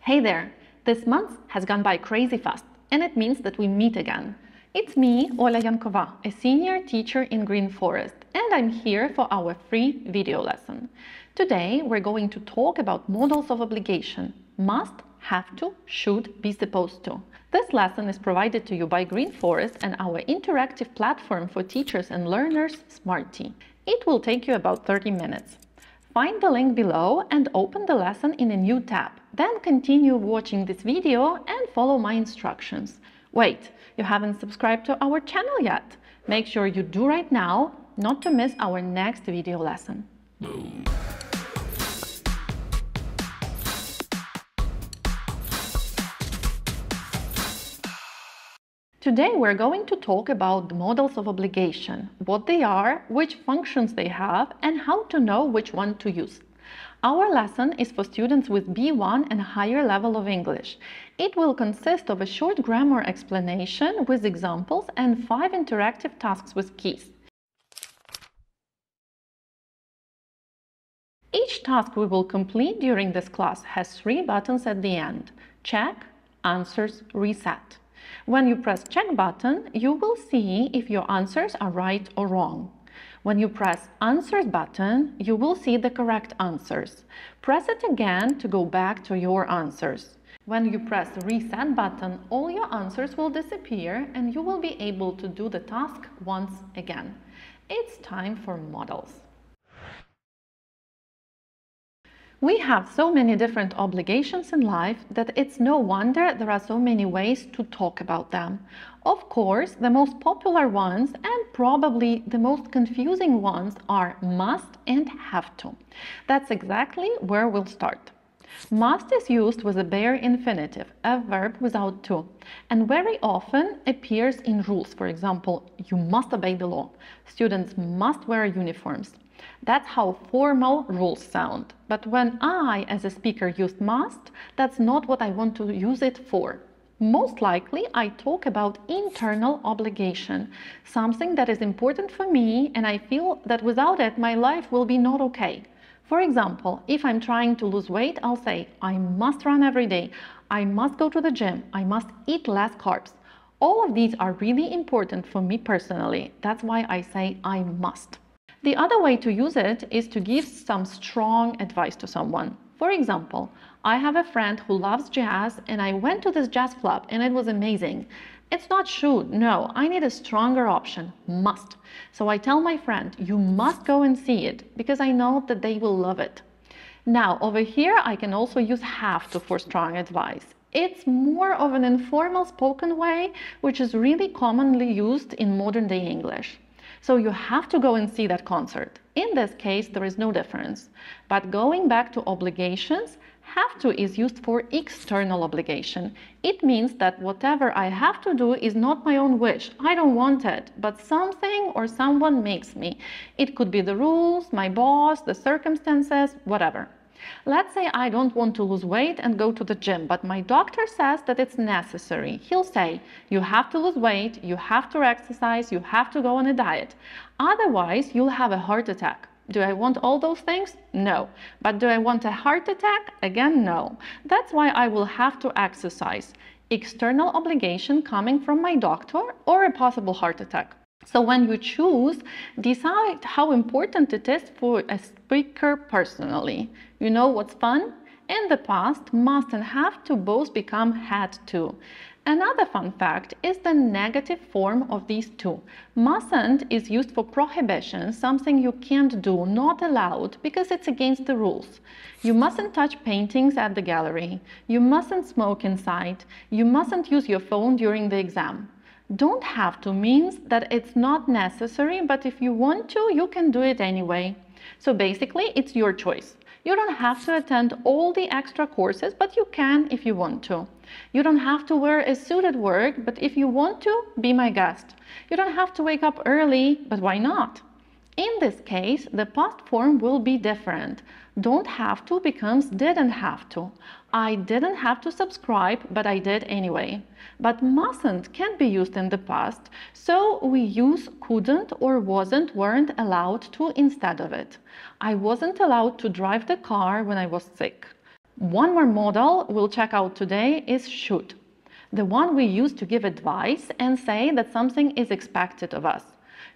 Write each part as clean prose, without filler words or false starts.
Hey there! This month has gone by crazy fast, and it means that we meet again. It's me, Ola Yankova, a senior teacher in Green Forest, and I'm here for our free video lesson. Today we're going to talk about modals of obligation: must, have to, should, be supposed to. This lesson is provided to you by Green Forest and our interactive platform for teachers and learners, Smarty. It will take you about 30 minutes. Find the link below and open the lesson in a new tab. Then continue watching this video and follow my instructions. Wait, you haven't subscribed to our channel yet? Make sure you do right now, not to miss our next video lesson. Today we're going to talk about the modals of obligation, what they are, which functions they have, and how to know which one to use. Our lesson is for students with B1 and higher level of English. It will consist of a short grammar explanation with examples and 5 interactive tasks with keys. Each task we will complete during this class has 3 buttons at the end: check, answers, reset. When you press check button, you will see if your answers are right or wrong. When you press answers button, you will see the correct answers. Press it again to go back to your answers. When you press reset button, all your answers will disappear and you will be able to do the task once again. It's time for modals. We have so many different obligations in life that it's no wonder there are so many ways to talk about them. Of course, the most popular ones and probably the most confusing ones are must and have to. That's exactly where we'll start. Must is used with a bare infinitive, a verb without to, and very often appears in rules. For example, you must obey the law. Students must wear uniforms. That's how formal rules sound. But when I, as a speaker, use must, that's not what I want to use it for. Most likely, I talk about internal obligation, something that is important for me, and I feel that without it, my life will be not okay. For example, if I'm trying to lose weight, I'll say, I must run every day, I must go to the gym, I must eat less carbs. All of these are really important for me personally. That's why I say I must. The other way to use it is to give some strong advice to someone. For example, I have a friend who loves jazz and I went to this jazz club and it was amazing. It's not should, no, I need a stronger option, must. So I tell my friend, you must go and see it because I know that they will love it. Now, over here, I can also use have to for strong advice. It's more of an informal spoken way, which is really commonly used in modern day English. So you have to go and see that concert. In this case, there is no difference. But going back to obligations, have to is used for external obligation. It means that whatever I have to do is not my own wish. I don't want it, but something or someone makes me. It could be the rules, my boss, the circumstances, whatever. Let's say I don't want to lose weight and go to the gym, but my doctor says that it's necessary. He'll say, you have to lose weight, you have to exercise, you have to go on a diet. Otherwise, you'll have a heart attack. Do I want all those things? No. But do I want a heart attack? Again, no. That's why I will have to exercise. External obligation coming from my doctor or a possible heart attack. So when you choose, decide how important it is for a speaker personally. You know what's fun? In the past, must and have to both become had to. Another fun fact is the negative form of these two. Mustn't is used for prohibition, something you can't do, not allowed, because it's against the rules. You mustn't touch paintings at the gallery. You mustn't smoke inside. You mustn't use your phone during the exam. Don't have to means that it's not necessary, but if you want to, you can do it anyway. So basically, it's your choice. You don't have to attend all the extra courses, but you can if you want to. You don't have to wear a suit at work, but if you want to, be my guest. You don't have to wake up early, but why not? In this case, the past form will be different. Don't have to becomes didn't have to. I didn't have to subscribe, but I did anyway. But mustn't can be used in the past, so we use couldn't or weren't allowed to instead of it. I wasn't allowed to drive the car when I was sick. One more modal we'll check out today is should, the one we use to give advice and say that something is expected of us.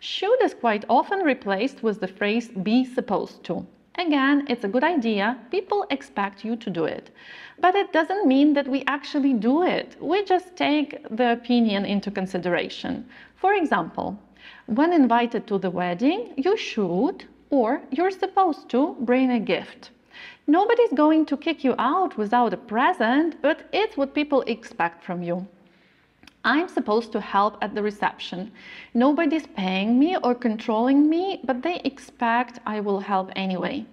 Should is quite often replaced with the phrase be supposed to. Again, it's a good idea. People expect you to do it. But it doesn't mean that we actually do it. We just take the opinion into consideration. For example, when invited to the wedding, you should or you're supposed to bring a gift. Nobody's going to kick you out without a present, but it's what people expect from you. I'm supposed to help at the reception. Nobody's paying me or controlling me, but they expect I will help anyway.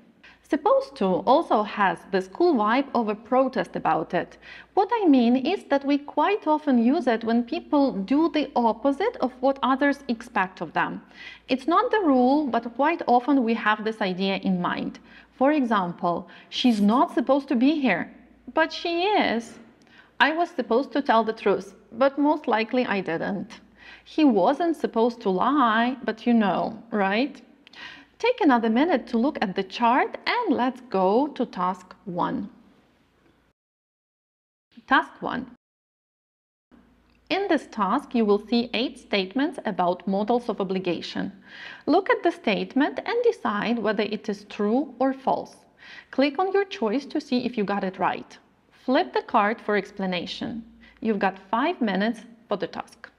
Supposed to also has this cool vibe of a protest about it. What I mean is that we quite often use it when people do the opposite of what others expect of them. It's not the rule, but quite often we have this idea in mind. For example, she's not supposed to be here, but she is. I was supposed to tell the truth, but most likely I didn't. He wasn't supposed to lie, but you know, right? Take another minute to look at the chart and let's go to task 1. Task 1. In this task, you will see 8 statements about modals of obligation. Look at the statement and decide whether it is true or false. Click on your choice to see if you got it right. Flip the card for explanation. You've got 5 minutes for the task.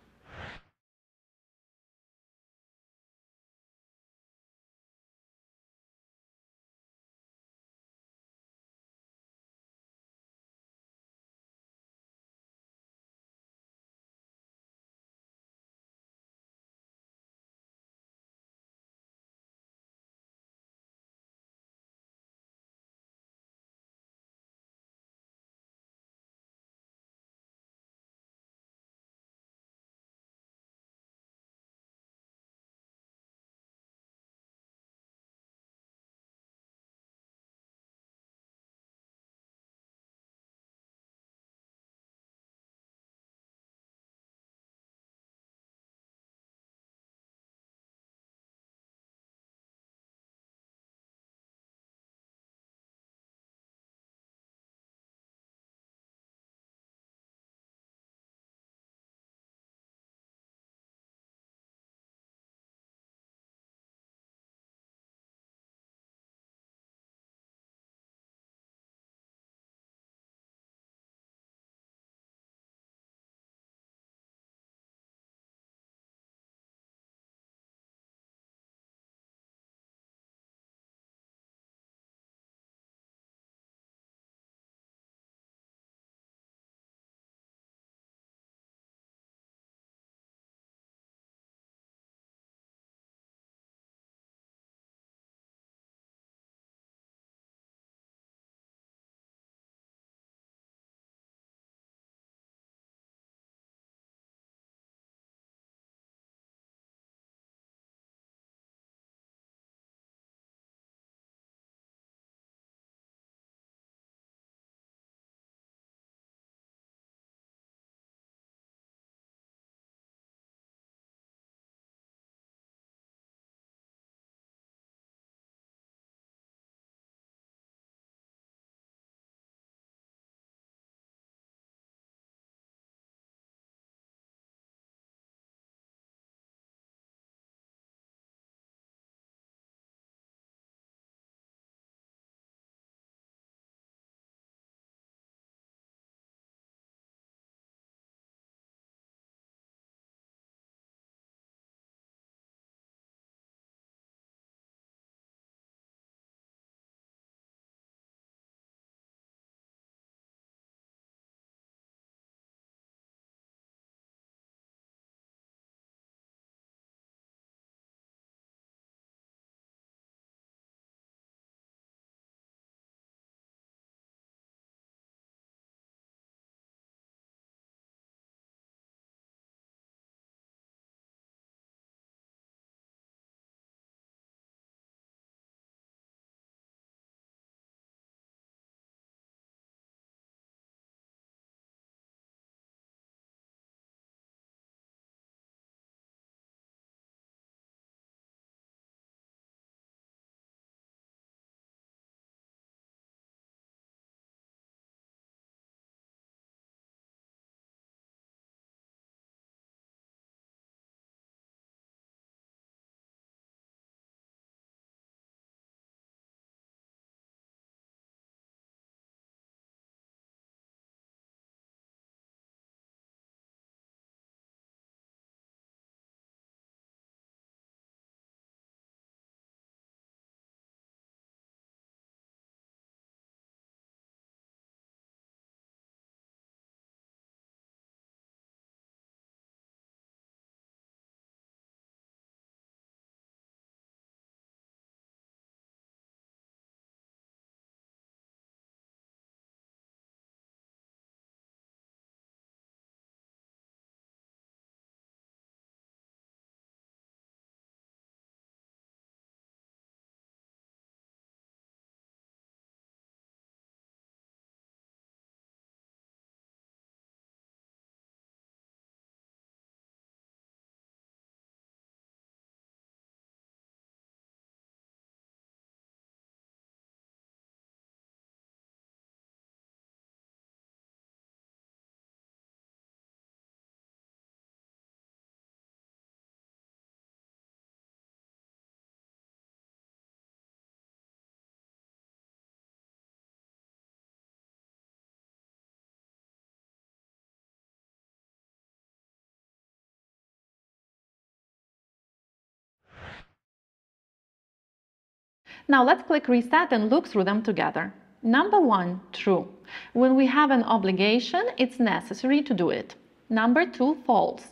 Now let's click reset and look through them together. Number 1, true. When we have an obligation, it's necessary to do it. Number 2, false.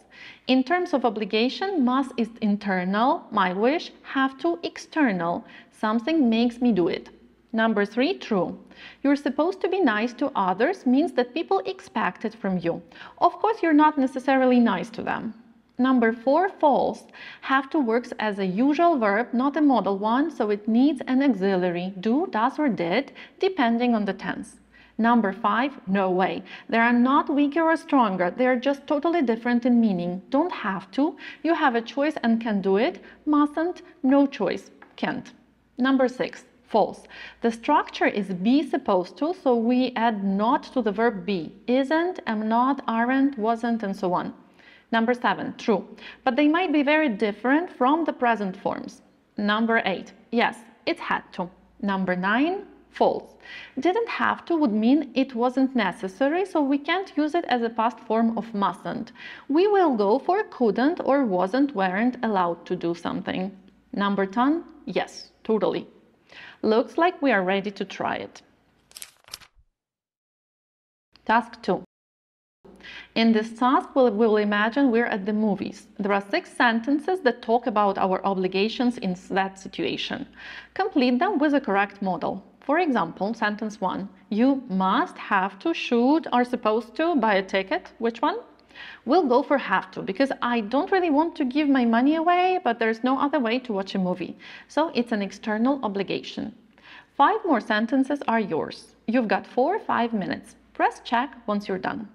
In terms of obligation, must is internal, my wish, have to external, something makes me do it. Number 3, true. You're supposed to be nice to others means that people expect it from you. Of course, you're not necessarily nice to them. Number 4, false. Have to works as a usual verb, not a modal one, so it needs an auxiliary, do, does, or did, depending on the tense. Number 5, no way. They are not weaker or stronger, they are just totally different in meaning. Don't have to, you have a choice and can do it, mustn't, no choice, can't. Number 6, false. The structure is be supposed to, so we add not to the verb be. Isn't, am not, aren't, wasn't, and so on. Number 7, true. But they might be very different from the present forms. Number 8, yes, it had to. Number 9, false. Didn't have to would mean it wasn't necessary, so we can't use it as a past form of mustn't. We will go for couldn't or wasn't, weren't allowed to do something. Number 10, yes, totally. Looks like we are ready to try it. Task 2. In this task, we will imagine we're at the movies. There are 6 sentences that talk about our obligations in that situation. Complete them with a correct modal. For example, sentence 1. You must, have to, should, are supposed to buy a ticket. Which one? We'll go for have to, because I don't really want to give my money away, but there's no other way to watch a movie. So it's an external obligation. 5 more sentences are yours. You've got 4 or 5 minutes. Press check once you're done.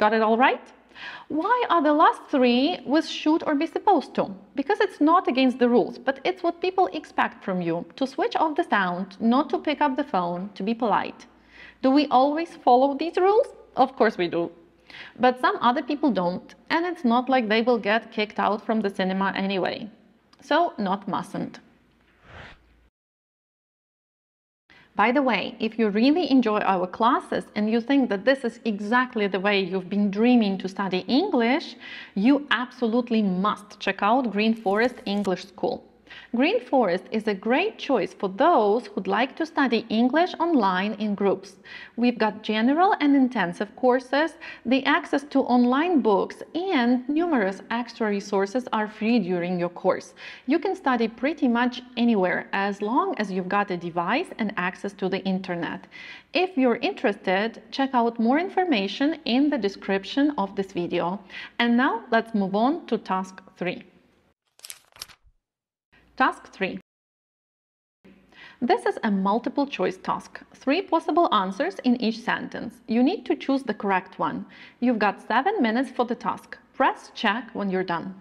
Got it all right? Why are the last three with should or be supposed to? Because it's not against the rules, but it's what people expect from you. To switch off the sound, not to pick up the phone, to be polite. Do we always follow these rules? Of course we do. But some other people don't, and it's not like they will get kicked out from the cinema anyway. So, not mustn't. By the way, if you really enjoy our classes and you think that this is exactly the way you've been dreaming to study English, you absolutely must check out Green Forest English School. Green Forest is a great choice for those who'd like to study English online in groups. We've got general and intensive courses, the access to online books, and numerous extra resources are free during your course. You can study pretty much anywhere as long as you've got a device and access to the internet. If you're interested, check out more information in the description of this video. And now let's move on to task 3. Task 3. This is a multiple choice task. 3 possible answers in each sentence. You need to choose the correct one. You've got 7 minutes for the task. Press check when you're done.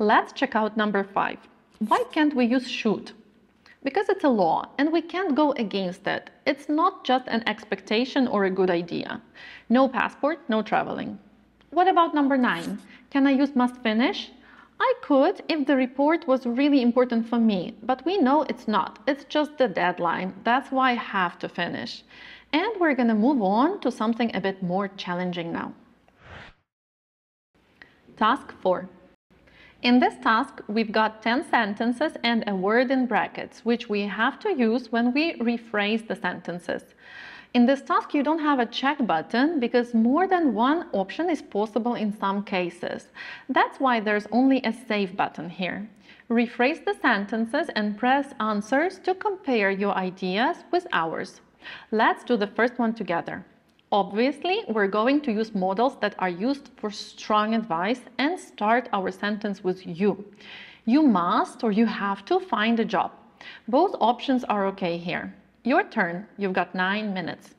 Let's check out number 5. Why can't we use should? Because it's a law and we can't go against it. It's not just an expectation or a good idea. No passport, no traveling. What about number 9? Can I use must finish? I could if the report was really important for me, but we know it's not. It's just the deadline. That's why I have to finish. And we're gonna move on to something a bit more challenging now. Task 4. In this task, we've got 10 sentences and a word in brackets, which we have to use when we rephrase the sentences. In this task, you don't have a check button because more than one option is possible in some cases. That's why there's only a save button here. Rephrase the sentences and press answers to compare your ideas with ours. Let's do the first one together. Obviously, we're going to use modals that are used for strong advice and start our sentence with you. You must or you have to find a job. Both options are okay here. Your turn. You've got 9 minutes.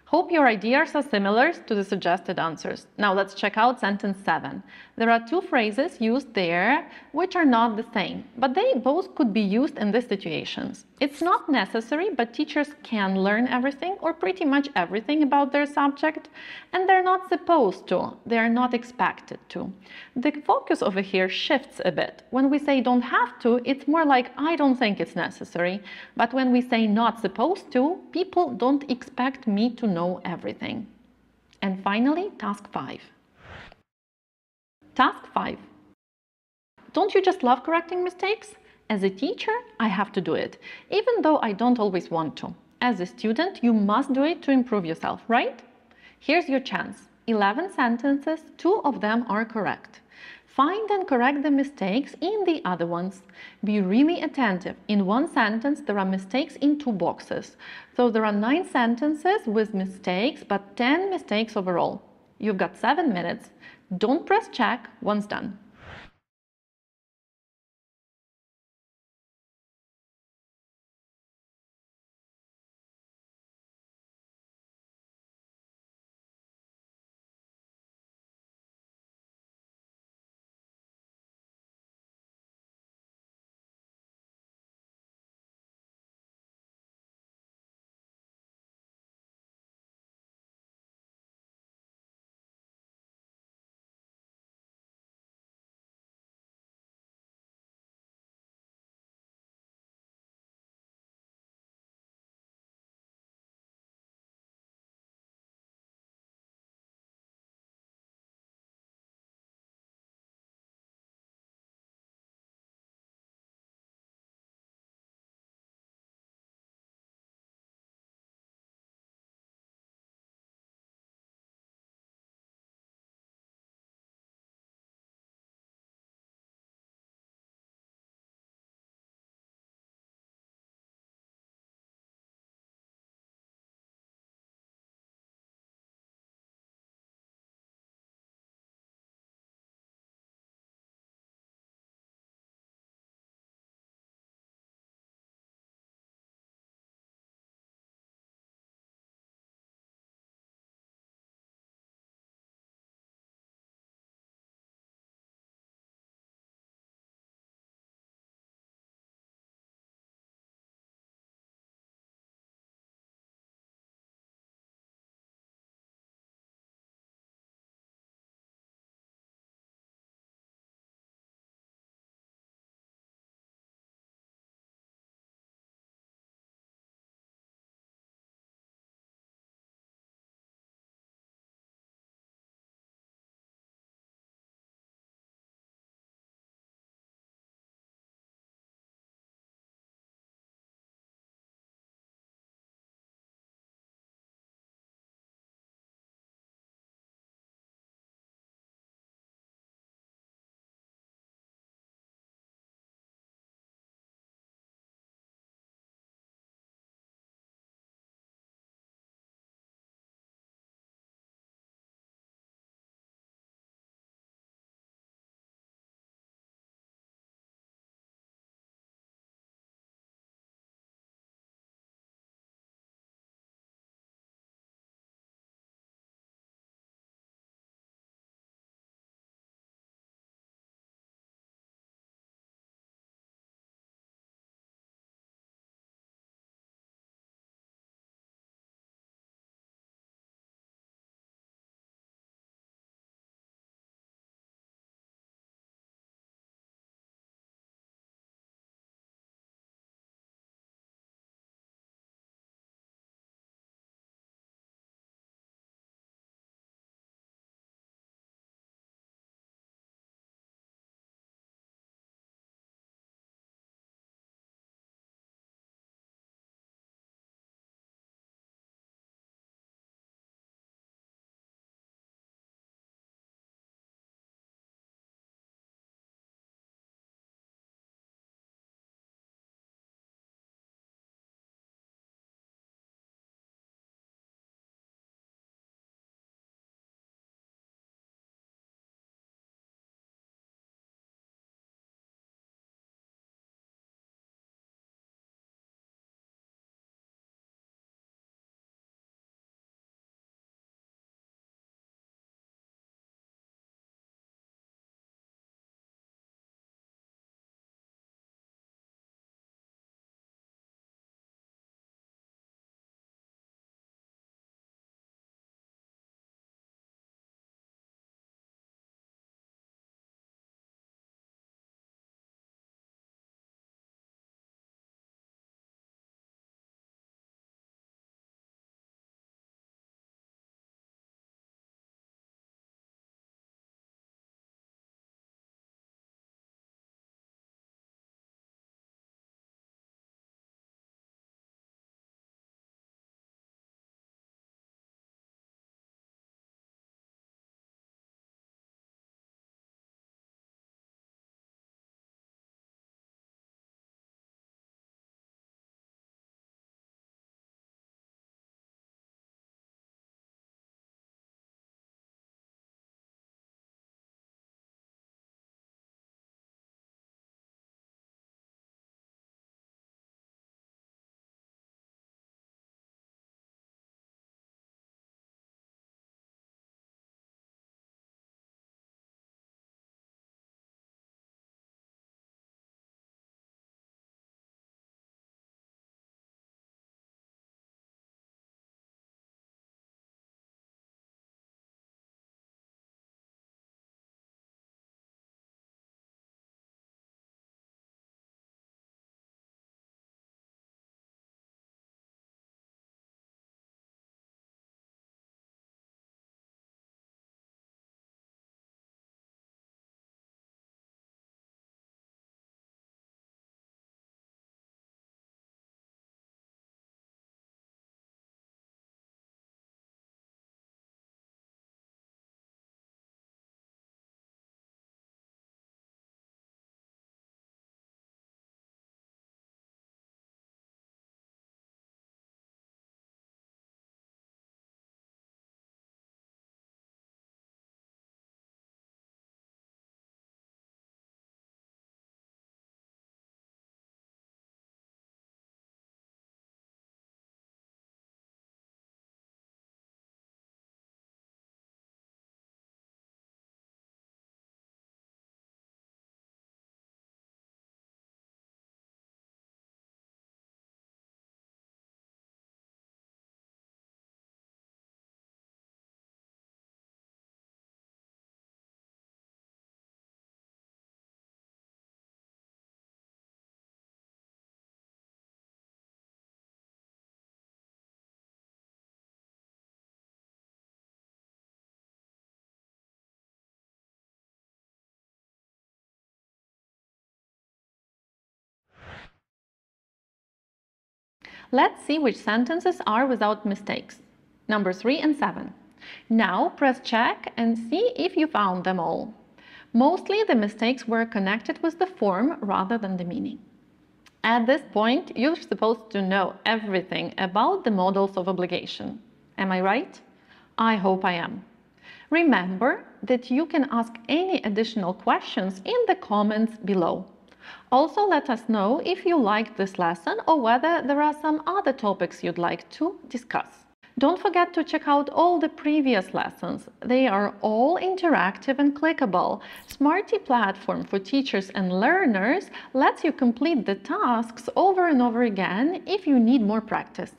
Hope your ideas are similar to the suggested answers. Now let's check out sentence 7. There are two phrases used there which are not the same, but they both could be used in these situations. It's not necessary, but teachers can learn everything or pretty much everything about their subject, and they're not supposed to, they are not expected to. The focus over here shifts a bit. When we say don't have to, it's more like I don't think it's necessary, but when we say not supposed to, people don't expect me to know everything. And finally, task 5. Task 5. Don't you just love correcting mistakes? As a teacher, I have to do it, even though I don't always want to. As a student, you must do it to improve yourself, right? Here's your chance. 11 sentences, 2 of them are correct. Find and correct the mistakes in the other ones. Be really attentive. In one sentence, there are mistakes in 2 boxes. So there are 9 sentences with mistakes, but 10 mistakes overall. You've got 7 minutes. Don't press check once done. Let's see which sentences are without mistakes. Number 3 and 7. Now press check and see if you found them all. Mostly the mistakes were connected with the form rather than the meaning. At this point, you're supposed to know everything about the modals of obligation. Am I right? I hope I am. Remember that you can ask any additional questions in the comments below. Also, let us know if you liked this lesson or whether there are some other topics you'd like to discuss. Don't forget to check out all the previous lessons. They are all interactive and clickable. Smarty platform for teachers and learners lets you complete the tasks over and over again if you need more practice.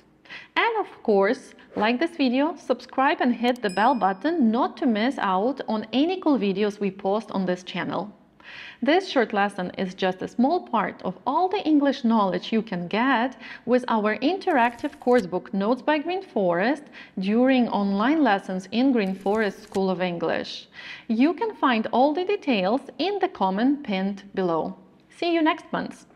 And of course, like this video, subscribe and hit the bell button not to miss out on any cool videos we post on this channel. This short lesson is just a small part of all the English knowledge you can get with our interactive coursebook Notes by Green Forest during online lessons in Green Forest School of English. You can find all the details in the comment pinned below. See you next month!